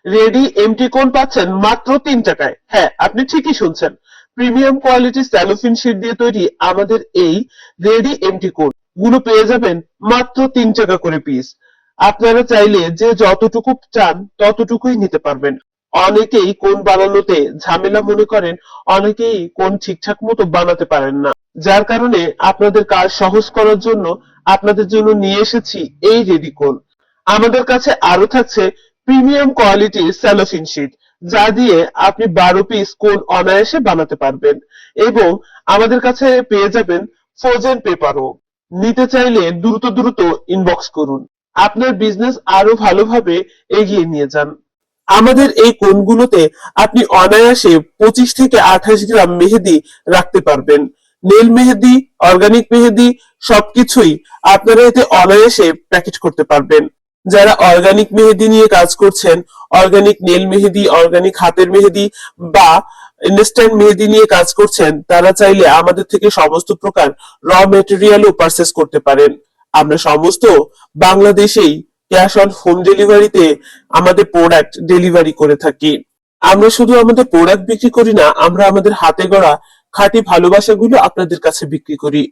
Ready MT কোন পাচ্ছেন মাত্র 3 টাকায়। হ্যাঁ, আপনি ঠিকই শুনছেন। প্রিমিয়াম কোয়ালিটি স্যালোফিন শীট দিয়ে তৈরি আমাদের এই রেডি এমটি কোন গুলো পেয়ে যাবেন মাত্র 3 টাকা করে পিস। আপনারা চাইলে যে যতটুকু চান ততটুকুই নিতে পারবেন। অনেকেই কোন বানানোতে ঝামেলা মনে করেন, অনেকেই কোন ঠিকঠাক মতো বানাতে পারেন না, যার কারণে আপনাদের কাজ সহজ করার জন্য আপনাদের জন্য নিয়ে এসেছি এই রেডি কোন। আমাদের কাছে আরো থাকছে প্রিমিয়াম কোয়ালিটির স্যালোফিন শীট, যা দিয়ে আপনি 12 পিস কোন অনায়াসে বানাতে পারবেন। এবং আমাদের কাছে পেয়ে যাবেন ফ্রোজেন পেপারও। নিতে চাইলে দ্রুত দ্রুত ইনবক্স করুন। আপনার বিজনেস আরো ভালোভাবে এগিয়ে নিয়ে যান। আমাদের এই কোনগুলোতে আপনি অনায়াসে 25 থেকে 28 গ্রাম মেহেদি রাখতে পারবেন। নেল মেহেদি, অর্গানিক মেহেদি সবকিছুই আপনারা এতে অনায়াসে প্যাকেট করতে পারবেন। যারা অর্গানিক মেহেদি নিয়ে কাজ করছেন, অর্গানিক নেল মেহেদি, অর্গানিক হাতের মেহেদি বা ইনস্ট্যান্ট মেহেদি নিয়ে কাজ করছেন, তারা চাইলে আমাদের থেকে সমস্ত প্রকার র মেটেরিয়ালও পারচেস করতে পারেন। আমরা সমস্ত বাংলাদেশেই ক্যাশ অন হোম ডেলিভারিতে আমাদের প্রোডাক্ট ডেলিভারি করে থাকি। আমরা শুধু আমাদের প্রোডাক্ট বিক্রি করি না, আমরা আমাদের হাতে গড়া খাঁটি ভালোবাসাগুলো আপনাদের কাছে বিক্রি করি।